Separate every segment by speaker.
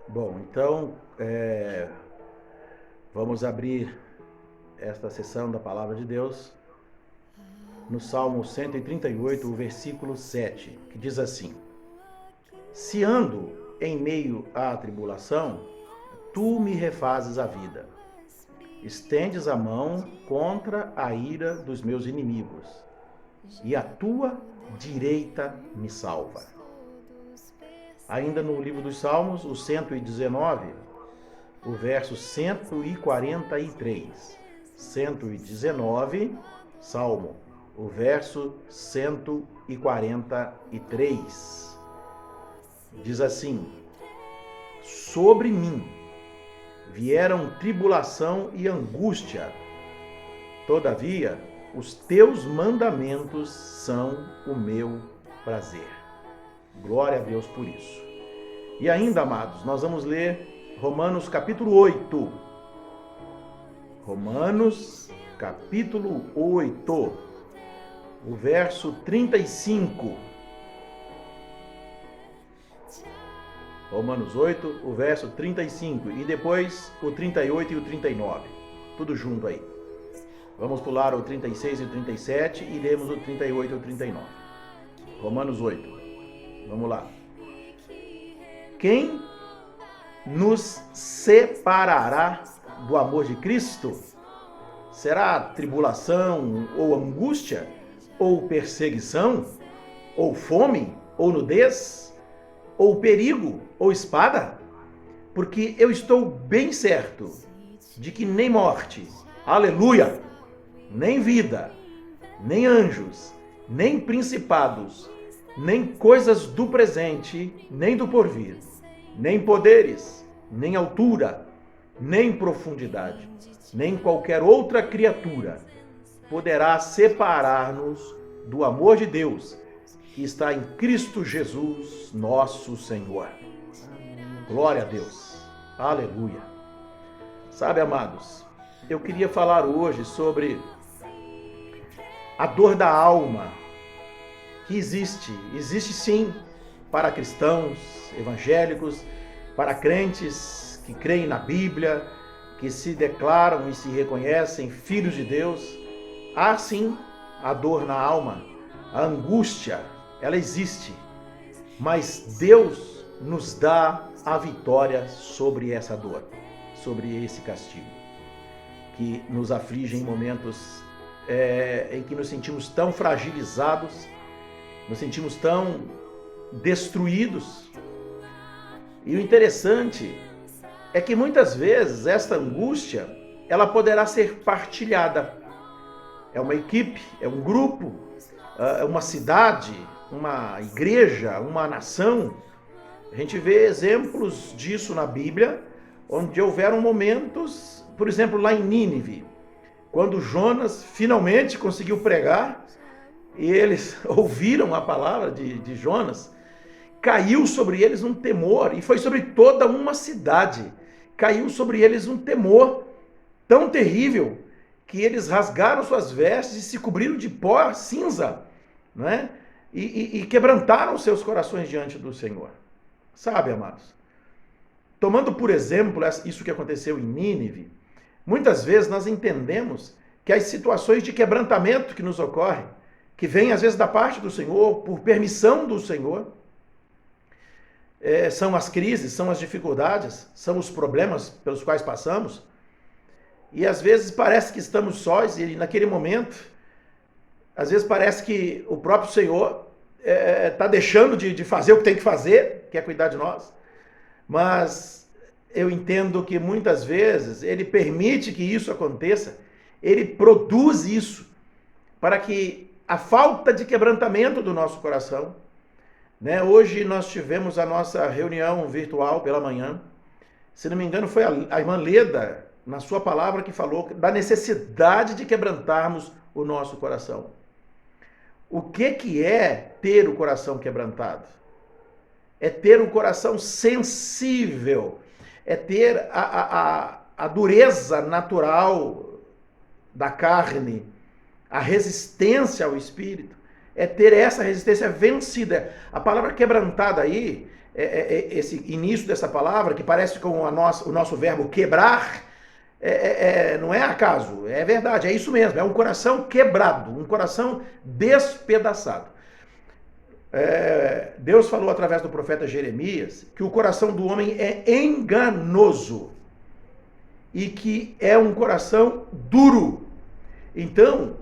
Speaker 1: Bom, então vamos abrir esta sessão da Palavra de Deus no Salmo 138, o versículo 7, que diz assim: Se ando em meio à tribulação, tu me refazes a vida. Estendes a mão contra a ira dos meus inimigos, e a tua direita me salva. Ainda no livro dos Salmos, o 119, o verso 143. 119, Salmo, o verso 143. Diz assim: Sobre mim vieram tribulação e angústia, todavia os teus mandamentos são o meu prazer. Glória a Deus por isso. E ainda, amados, nós vamos ler Romanos capítulo 8. Romanos capítulo 8, o verso 35. Romanos 8, o verso 35. E depois o 38 e o 39. Tudo junto aí. Vamos pular o 36 e o 37 e lemos o 38 e o 39. Romanos 8. Vamos lá. Quem nos separará do amor de Cristo? Será tribulação ou angústia? Ou perseguição? Ou fome? Ou nudez? Ou perigo? Ou espada? Porque eu estou bem certo de que nem morte, aleluia, nem vida, nem anjos, nem principados, nem coisas do presente, nem do porvir, nem poderes, nem altura, nem profundidade, nem qualquer outra criatura poderá separar-nos do amor de Deus que está em Cristo Jesus, nosso Senhor. Glória a Deus. Aleluia. Sabe, amados, eu queria falar hoje sobre a dor da alma que existe sim, para cristãos, evangélicos, para crentes que creem na Bíblia, que se declaram e se reconhecem filhos de Deus. Há sim a dor na alma, a angústia, ela existe, mas Deus nos dá a vitória sobre essa dor, sobre esse castigo, que nos aflige em momentos em que nos sentimos tão fragilizados, nos sentimos tão destruídos. E o interessante é que muitas vezes esta angústia, ela poderá ser partilhada. É uma equipe, é um grupo, é uma cidade, uma igreja, uma nação. A gente vê exemplos disso na Bíblia, onde houveram momentos, por exemplo, lá em Nínive, quando Jonas finalmente conseguiu pregar, e eles ouviram a palavra de Jonas, caiu sobre eles um temor, e foi sobre toda uma cidade. Caiu sobre eles um temor tão terrível que eles rasgaram suas vestes e se cobriram de pó cinza, né? E quebrantaram seus corações diante do Senhor. Sabe, amados? Tomando por exemplo isso que aconteceu em Nínive, muitas vezes nós entendemos que as situações de quebrantamento que nos ocorrem, que vem às vezes da parte do Senhor, por permissão do Senhor, são as crises, são as dificuldades, são os problemas pelos quais passamos, e às vezes parece que estamos sós, e naquele momento, às vezes parece que o próprio Senhor está deixando de fazer o que tem que fazer, que é cuidar de nós, mas eu entendo que muitas vezes Ele permite que isso aconteça, Ele produz isso, para que a falta de quebrantamento do nosso coração, né? Hoje nós tivemos a nossa reunião virtual pela manhã. Se não me engano, foi a irmã Leda, na sua palavra, que falou da necessidade de quebrantarmos o nosso coração. O que é ter o coração quebrantado? É ter um coração sensível, é ter a dureza natural da carne, a resistência ao Espírito, é ter essa resistência vencida. A palavra quebrantada aí esse início dessa palavra, que parece com o nosso verbo quebrar, não é acaso, é verdade, é isso mesmo, é um coração quebrado, um coração despedaçado. Deus falou através do profeta Jeremias que o coração do homem é enganoso e que é um coração duro. Então,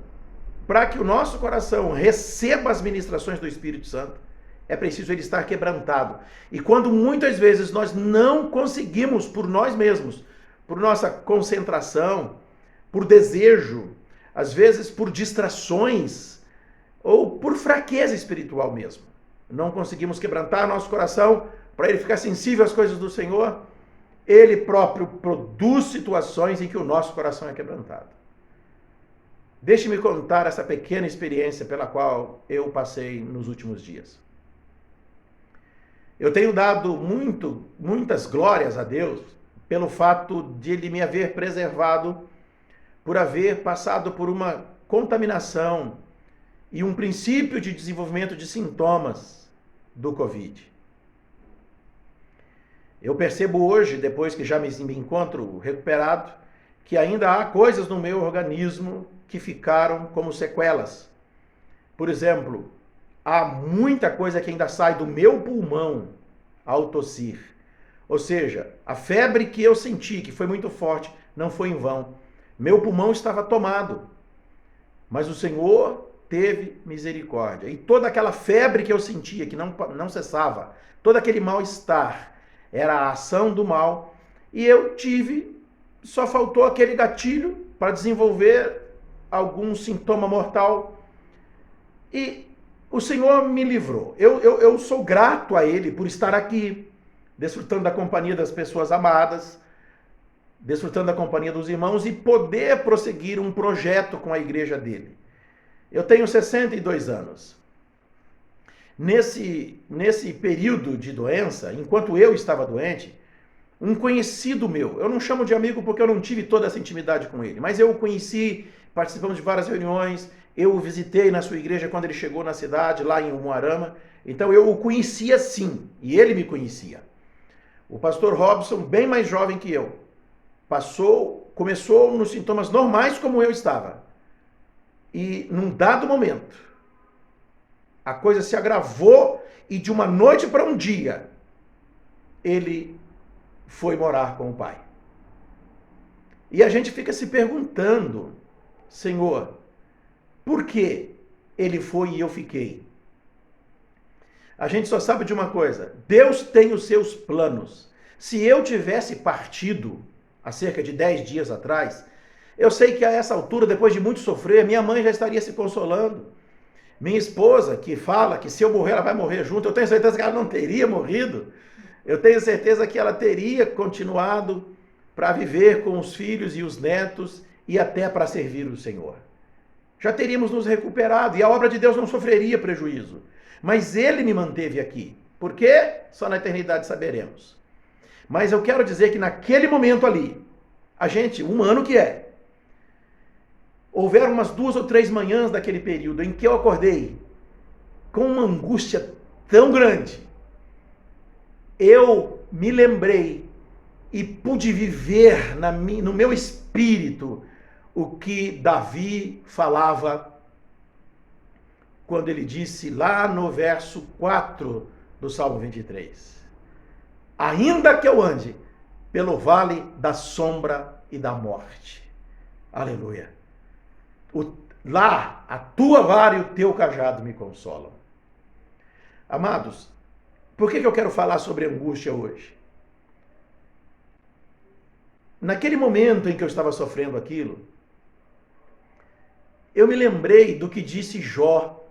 Speaker 1: para que o nosso coração receba as ministrações do Espírito Santo, é preciso ele estar quebrantado. E quando muitas vezes nós não conseguimos por nós mesmos, por nossa concentração, por desejo, às vezes por distrações, ou por fraqueza espiritual mesmo, não conseguimos quebrantar nosso coração para ele ficar sensível às coisas do Senhor, ele próprio produz situações em que o nosso coração é quebrantado. Deixe-me contar essa pequena experiência pela qual eu passei nos últimos dias. Eu tenho dado muitas glórias a Deus pelo fato de Ele me haver preservado por haver passado por uma contaminação e um princípio de desenvolvimento de sintomas do Covid. Eu percebo hoje, depois que já me encontro recuperado, que ainda há coisas no meu organismo que ficaram como sequelas. Por exemplo, há muita coisa que ainda sai do meu pulmão ao tossir. Ou seja, a febre que eu senti, que foi muito forte, não foi em vão. Meu pulmão estava tomado, mas o Senhor teve misericórdia. E toda aquela febre que eu sentia, que não cessava, todo aquele mal-estar, era a ação do mal, e eu só faltou aquele gatilho para desenvolver algum sintoma mortal, e o Senhor me livrou. Eu sou grato a Ele por estar aqui, desfrutando da companhia das pessoas amadas, desfrutando da companhia dos irmãos e poder prosseguir um projeto com a igreja dele. Eu tenho 62 anos. Nesse período de doença, enquanto eu estava doente, um conhecido meu, eu não chamo de amigo porque eu não tive toda essa intimidade com ele, mas eu o conheci, participamos de várias reuniões, eu o visitei na sua igreja quando ele chegou na cidade, lá em Umuarama, então eu o conhecia sim, e ele me conhecia. O pastor Robson, bem mais jovem que eu, começou nos sintomas normais como eu estava. E num dado momento, a coisa se agravou e de uma noite para um dia, ele foi morar com o Pai. E a gente fica se perguntando, Senhor, por que ele foi e eu fiquei? A gente só sabe de uma coisa, Deus tem os seus planos. Se eu tivesse partido há cerca de 10 dias atrás, eu sei que a essa altura, depois de muito sofrer, minha mãe já estaria se consolando. Minha esposa, que fala que se eu morrer, ela vai morrer junto, eu tenho certeza que ela não teria morrido. Eu tenho certeza que ela teria continuado para viver com os filhos e os netos e até para servir o Senhor. Já teríamos nos recuperado e a obra de Deus não sofreria prejuízo. Mas Ele me manteve aqui. Por quê? Só na eternidade saberemos. Mas eu quero dizer que naquele momento ali, a gente, humano que é, houveram umas 2 ou 3 manhãs daquele período em que eu acordei com uma angústia tão grande. Eu me lembrei e pude viver no meu espírito o que Davi falava quando ele disse lá no verso 4 do Salmo 23. Ainda que eu ande pelo vale da sombra e da morte. Aleluia. Lá, a tua vara e o teu cajado me consolam. Amados, por que eu quero falar sobre angústia hoje? Naquele momento em que eu estava sofrendo aquilo, eu me lembrei do que disse Jó.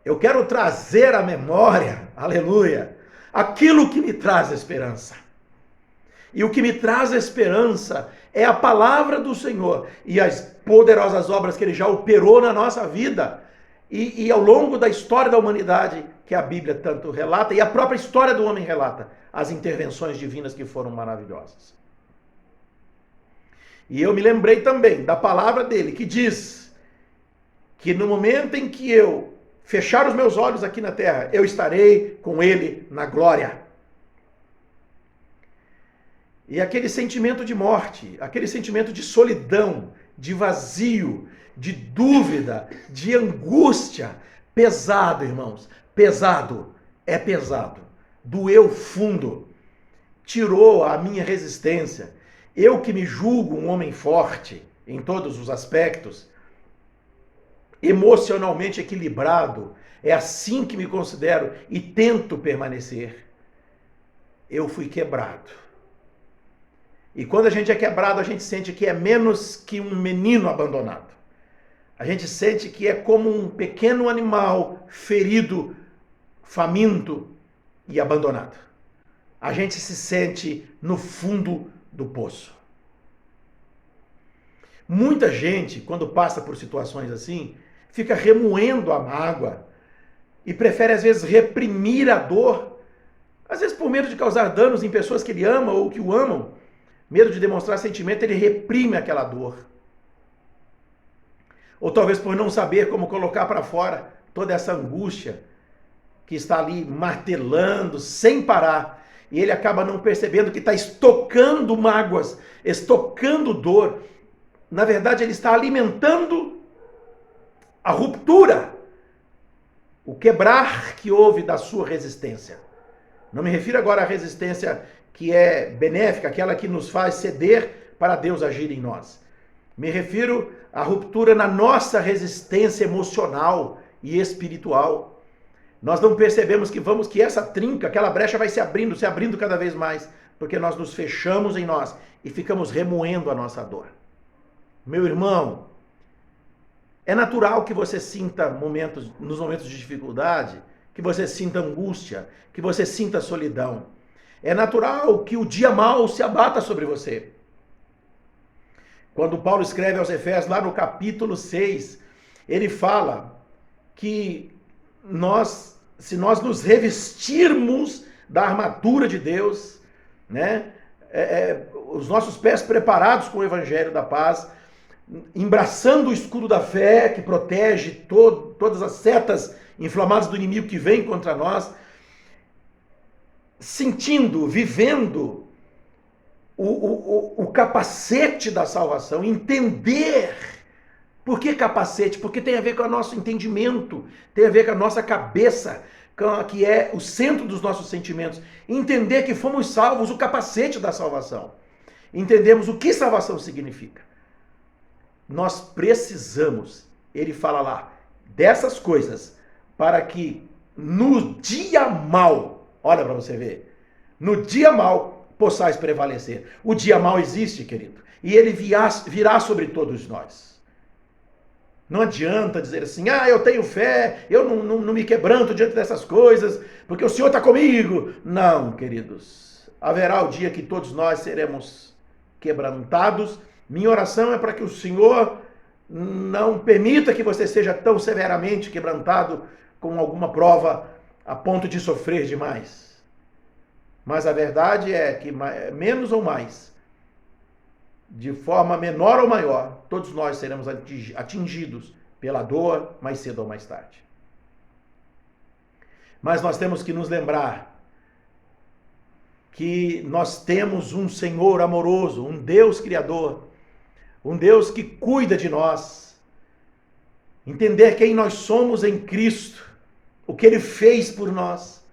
Speaker 1: Eu quero trazer à memória, aleluia, aquilo que me traz esperança. E o que me traz esperança é a palavra do Senhor e as poderosas obras que Ele já operou na nossa vida e ao longo da história da humanidade, que a Bíblia tanto relata, e a própria história do homem relata, as intervenções divinas que foram maravilhosas. E eu me lembrei também da palavra dele, que diz que no momento em que eu fechar os meus olhos aqui na terra, eu estarei com ele na glória. E aquele sentimento de morte, aquele sentimento de solidão, de vazio, de dúvida, de angústia, pesado, irmãos, pesado, é pesado, doeu fundo, tirou a minha resistência. Eu que me julgo um homem forte em todos os aspectos, emocionalmente equilibrado, é assim que me considero e tento permanecer. Eu fui quebrado. E quando a gente é quebrado, a gente sente que é menos que um menino abandonado. A gente sente que é como um pequeno animal ferido, faminto e abandonado. A gente se sente no fundo do poço. Muita gente, quando passa por situações assim, fica remoendo a mágoa e prefere às vezes reprimir a dor, às vezes por medo de causar danos em pessoas que ele ama ou que o amam, medo de demonstrar sentimento, ele reprime aquela dor. Ou talvez por não saber como colocar para fora toda essa angústia que está ali martelando sem parar. E ele acaba não percebendo que está estocando mágoas, estocando dor. Na verdade, ele está alimentando a ruptura, o quebrar que houve da sua resistência. Não me refiro agora à resistência que é benéfica, aquela que nos faz ceder para Deus agir em nós. Me refiro à ruptura na nossa resistência emocional e espiritual. Nós não percebemos que essa trinca, aquela brecha vai se abrindo cada vez mais, porque nós nos fechamos em nós e ficamos remoendo a nossa dor. Meu irmão, é natural que você sinta nos momentos de dificuldade, que você sinta angústia, que você sinta solidão. É natural que o dia mau se abata sobre você. Quando Paulo escreve aos Efésios, lá no capítulo 6, ele fala que se nós nos revestirmos da armadura de Deus, né? Os nossos pés preparados com o evangelho da paz, embraçando o escudo da fé que protege todas as setas inflamadas do inimigo que vem contra nós, sentindo, vivendo o capacete da salvação, entender. Por que capacete? Porque tem a ver com o nosso entendimento, tem a ver com a nossa cabeça, que é o centro dos nossos sentimentos. Entender que fomos salvos, o capacete da salvação. Entendemos o que salvação significa. Nós precisamos, ele fala lá, dessas coisas, para que no dia mau, olha para você ver, no dia mau possais prevalecer. O dia mau existe, querido, e ele virá sobre todos nós. Não adianta dizer assim, eu tenho fé, eu não me quebranto diante dessas coisas, porque o Senhor está comigo. Não, queridos, haverá o dia que todos nós seremos quebrantados. Minha oração é para que o Senhor não permita que você seja tão severamente quebrantado com alguma prova a ponto de sofrer demais. Mas a verdade é que menos ou mais, de forma menor ou maior, todos nós seremos atingidos pela dor mais cedo ou mais tarde. Mas nós temos que nos lembrar que nós temos um Senhor amoroso, um Deus criador, um Deus que cuida de nós. Entender quem nós somos em Cristo, o que Ele fez por nós.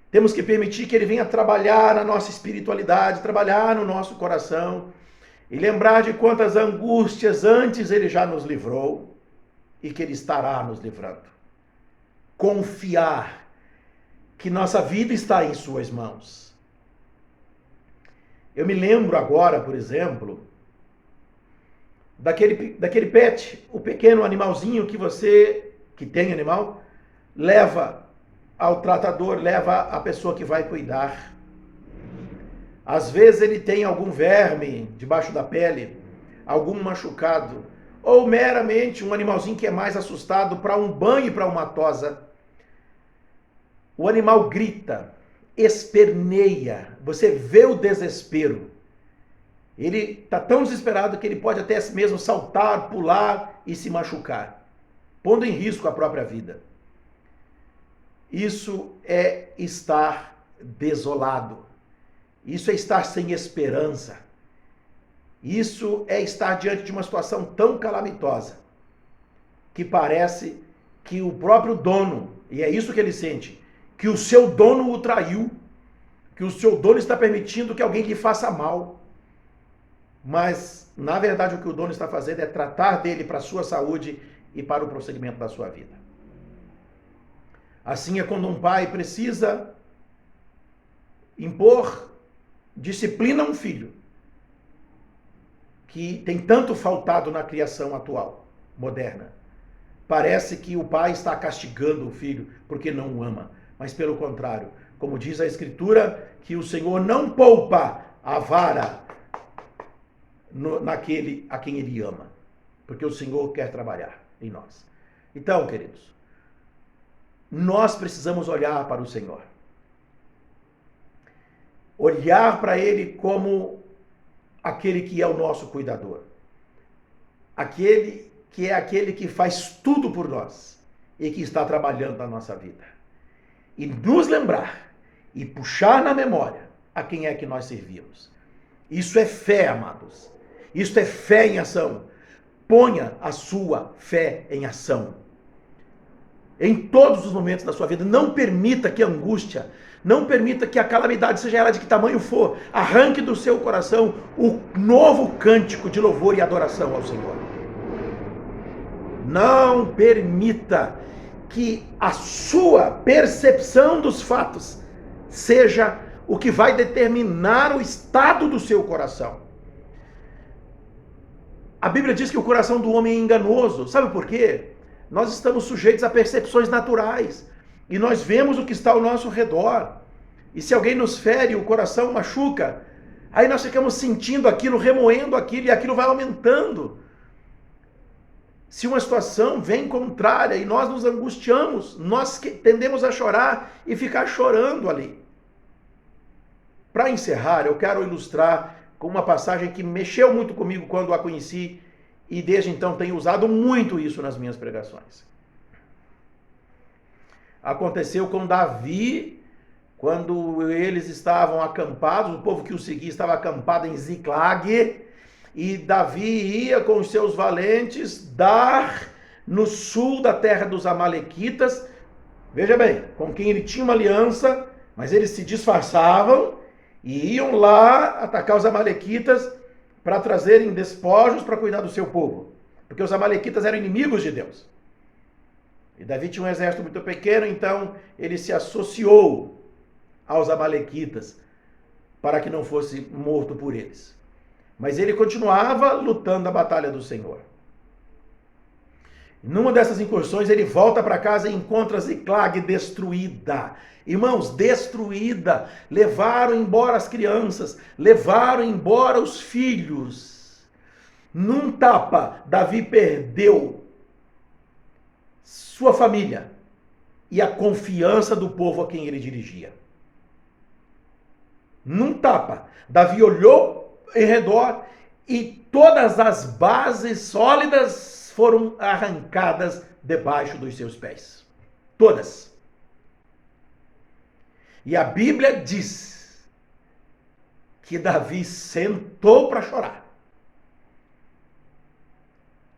Speaker 1: Temos que permitir que Ele venha trabalhar na nossa espiritualidade, trabalhar no nosso coração e lembrar de quantas angústias antes Ele já nos livrou e que Ele estará nos livrando. Confiar que nossa vida está em Suas mãos. Eu me lembro agora, por exemplo, daquele pet, o pequeno animalzinho que você, que tem animal, leva ao tratador, leva a pessoa que vai cuidar. Às vezes ele tem algum verme debaixo da pele, algum machucado, ou meramente um animalzinho que é mais assustado para um banho e para uma tosa. O animal grita, esperneia, você vê o desespero. Ele está tão desesperado que ele pode até mesmo saltar, pular e se machucar, pondo em risco a própria vida. isso é estar desolado. Isso é estar sem esperança. Isso é estar diante de uma situação tão calamitosa que parece que o próprio dono, e é isso que ele sente, que o seu dono o traiu, que o seu dono está permitindo que alguém lhe faça mal. Mas, na verdade, o que o dono está fazendo é tratar dele para a sua saúde e para o prosseguimento da sua vida. Assim é quando um pai precisa impor disciplina a um filho que tem tanto faltado na criação atual, moderna. Parece que o pai está castigando o filho porque não o ama, mas pelo contrário, como diz a Escritura, que o Senhor não poupa a vara naquele a quem ele ama, porque o Senhor quer trabalhar em nós. Então, queridos, nós precisamos olhar para o Senhor. Olhar para Ele como aquele que é o nosso cuidador. Aquele que faz tudo por nós e que está trabalhando na nossa vida. E nos lembrar e puxar na memória a quem é que nós servimos. Isso é fé, amados. Isso é fé em ação. Ponha a sua fé em ação. Em todos os momentos da sua vida, não permita que a angústia, não permita que a calamidade, seja ela de que tamanho for, arranque do seu coração o novo cântico de louvor e adoração ao Senhor. Não permita que a sua percepção dos fatos seja o que vai determinar o estado do seu coração. A Bíblia diz que o coração do homem é enganoso. Sabe por quê? Nós estamos sujeitos a percepções naturais. E nós vemos o que está ao nosso redor. E se alguém nos fere, o coração machuca. Aí nós ficamos sentindo aquilo, remoendo aquilo, e aquilo vai aumentando. Se uma situação vem contrária e nós nos angustiamos, nós tendemos a chorar e ficar chorando ali. Para encerrar, eu quero ilustrar com uma passagem que mexeu muito comigo quando a conheci e desde então tenho usado muito isso nas minhas pregações. Aconteceu com Davi, quando eles estavam acampados, o povo que o seguia estava acampado em Ziclag, e Davi ia com os seus valentes dar no sul da terra dos Amalequitas, veja bem, com quem ele tinha uma aliança, mas eles se disfarçavam e iam lá atacar os Amalequitas para trazerem despojos para cuidar do seu povo, porque os Amalequitas eram inimigos de Deus. E Davi tinha um exército muito pequeno, então ele se associou aos Amalequitas para que não fosse morto por eles. Mas ele continuava lutando a batalha do Senhor. Numa dessas incursões, ele volta para casa e encontra Ziclag destruída. Irmãos, destruída. Levaram embora as crianças, levaram embora os filhos. Num tapa, Davi perdeu sua família e a confiança do povo a quem ele dirigia. Num tapa, Davi olhou em redor e todas as bases sólidas foram arrancadas debaixo dos seus pés. Todas. E a Bíblia diz que Davi sentou para chorar.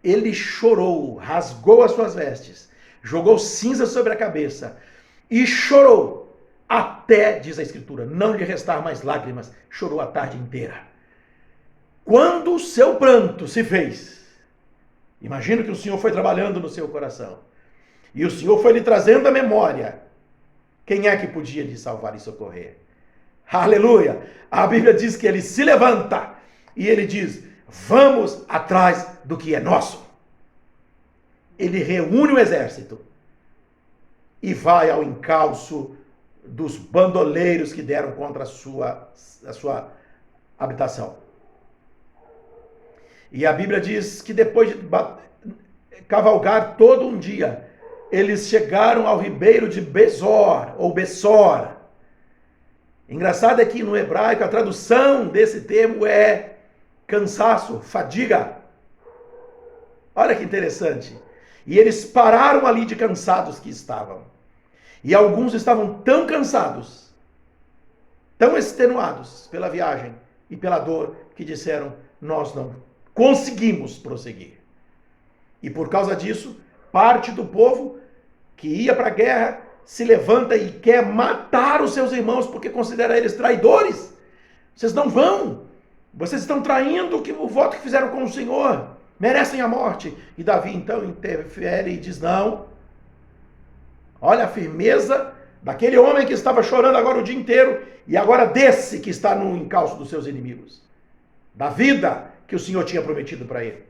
Speaker 1: Ele chorou, rasgou as suas vestes, jogou cinza sobre a cabeça e chorou até, diz a Escritura, não lhe restar mais lágrimas. Chorou a tarde inteira. Quando o seu pranto se fez, imagino que o Senhor foi trabalhando no seu coração, e o Senhor foi lhe trazendo a memória, quem é que podia lhe salvar e socorrer? Aleluia! A Bíblia diz que ele se levanta, e ele diz, vamos atrás do que é nosso. Ele reúne o exército, e vai ao encalço dos bandoleiros que deram contra a sua habitação. E a Bíblia diz que depois de cavalgar todo um dia, eles chegaram ao ribeiro de Besor, ou Bessor. Engraçado é que no hebraico a tradução desse termo é cansaço, fadiga. Olha que interessante. E eles pararam ali de cansados que estavam. E alguns estavam tão cansados, tão extenuados pela viagem e pela dor, que disseram: nós não conseguimos prosseguir. E por causa disso, parte do povo que ia para a guerra se levanta e quer matar os seus irmãos porque considera eles traidores. Vocês não vão. Vocês estão traindo o voto que fizeram com o Senhor. Merecem a morte. E Davi então interfere e diz: não. Olha a firmeza daquele homem que estava chorando agora o dia inteiro e agora desse que está no encalço dos seus inimigos. Da vida que o Senhor tinha prometido para ele.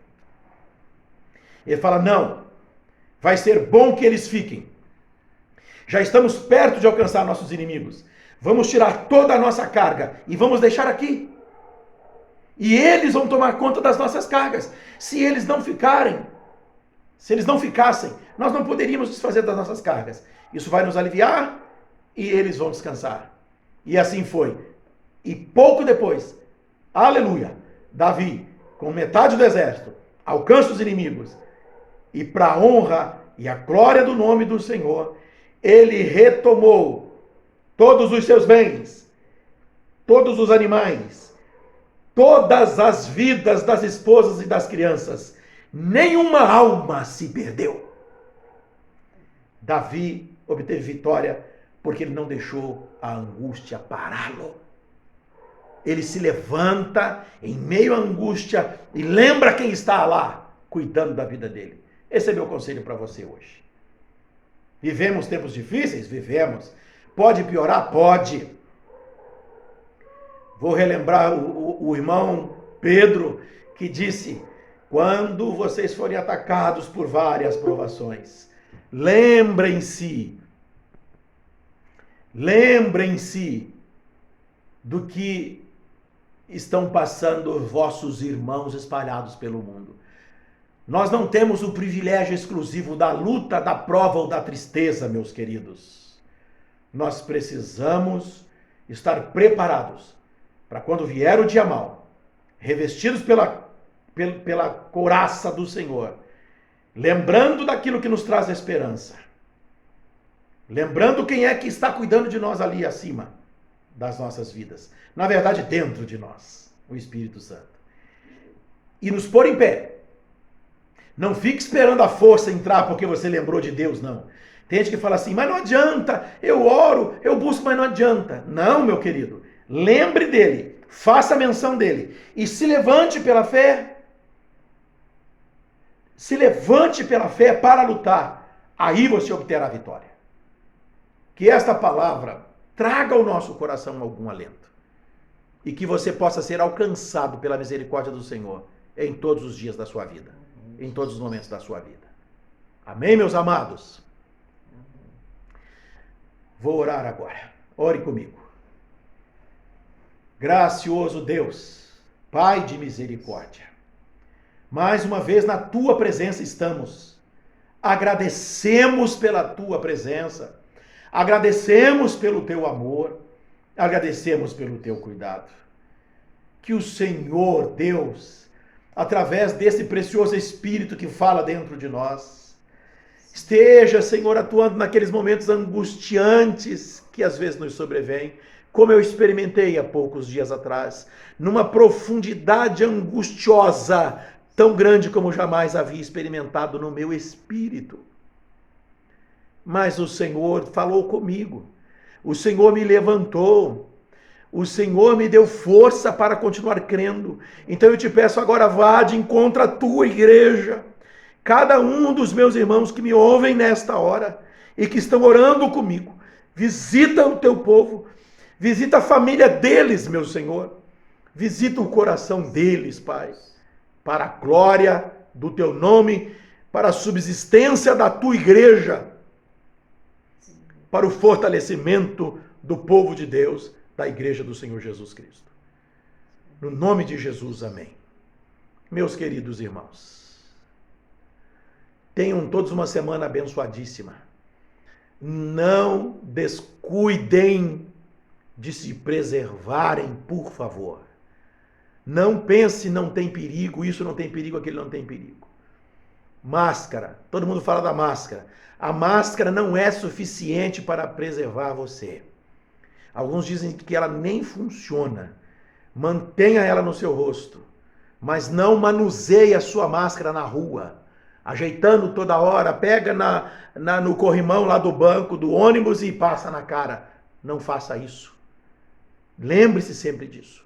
Speaker 1: Ele fala: não, vai ser bom que eles fiquem. Já estamos perto de alcançar nossos inimigos. Vamos tirar toda a nossa carga e vamos deixar aqui. E eles vão tomar conta das nossas cargas. Se eles não ficassem, nós não poderíamos desfazer das nossas cargas. Isso vai nos aliviar e eles vão descansar. E assim foi. E pouco depois, aleluia, Davi, com metade do exército, alcança os inimigos. E para a honra e a glória do nome do Senhor, ele retomou todos os seus bens, todos os animais, todas as vidas das esposas e das crianças. Nenhuma alma se perdeu. Davi obteve vitória porque ele não deixou a angústia pará-lo. Ele se levanta em meio à angústia e lembra quem está lá cuidando da vida dele. Esse é meu conselho para você hoje. Vivemos tempos difíceis? Vivemos. Pode piorar? Pode. Vou relembrar o irmão Pedro, que disse: quando vocês forem atacados por várias provações, lembrem-se do que estão passando os vossos irmãos espalhados pelo mundo. Nós não temos o privilégio exclusivo da luta, da prova ou da tristeza, meus queridos. Nós precisamos estar preparados para quando vier o dia mau, revestidos pela couraça do Senhor, lembrando daquilo que nos traz esperança, lembrando quem é que está cuidando de nós ali acima das nossas vidas, na verdade dentro de nós, o Espírito Santo, e nos pôr em pé. Não fique esperando a força entrar porque você lembrou de Deus, não. Tem gente que fala assim: mas não adianta, eu oro, eu busco, mas não adianta. Não, meu querido, lembre dele, faça menção dele e se levante pela fé. Se levante pela fé para lutar, aí você obterá a vitória. Que esta palavra traga ao nosso coração algum alento e que você possa ser alcançado pela misericórdia do Senhor em todos os dias da sua vida, em todos os momentos da sua vida. Amém, meus amados? Vou orar agora. Ore comigo. Gracioso Deus, Pai de misericórdia, mais uma vez na tua presença estamos. Agradecemos pela tua presença, agradecemos pelo teu amor, agradecemos pelo teu cuidado. Que o Senhor Deus, através desse precioso Espírito que fala dentro de nós, esteja, Senhor, atuando naqueles momentos angustiantes que às vezes nos sobrevêm, como eu experimentei há poucos dias atrás, numa profundidade angustiosa, tão grande como jamais havia experimentado no meu espírito. Mas o Senhor falou comigo, o Senhor me levantou, o Senhor me deu força para continuar crendo. Então eu te peço agora, vá de encontro à tua igreja, cada um dos meus irmãos que me ouvem nesta hora e que estão orando comigo, visita o teu povo, visita a família deles, meu Senhor, visita o coração deles, Pai, para a glória do teu nome, para a subsistência da tua igreja, para o fortalecimento do povo de Deus, da igreja do Senhor Jesus Cristo. No nome de Jesus, amém. Meus queridos irmãos, tenham todos uma semana abençoadíssima. Não descuidem de se preservarem, por favor. Não pense, não tem perigo, isso não tem perigo, aquele não tem perigo. Máscara. Todo mundo fala da máscara. A máscara não é suficiente para preservar você. Alguns dizem que ela nem funciona. Mantenha ela no seu rosto, mas não manuseie a sua máscara na rua, ajeitando toda hora, pega no corrimão lá do banco, do ônibus e passa na cara. Não faça isso. Lembre-se sempre disso.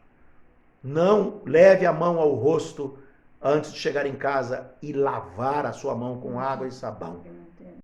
Speaker 1: Não leve a mão ao rosto antes de chegar em casa e lavar a sua mão com água e sabão.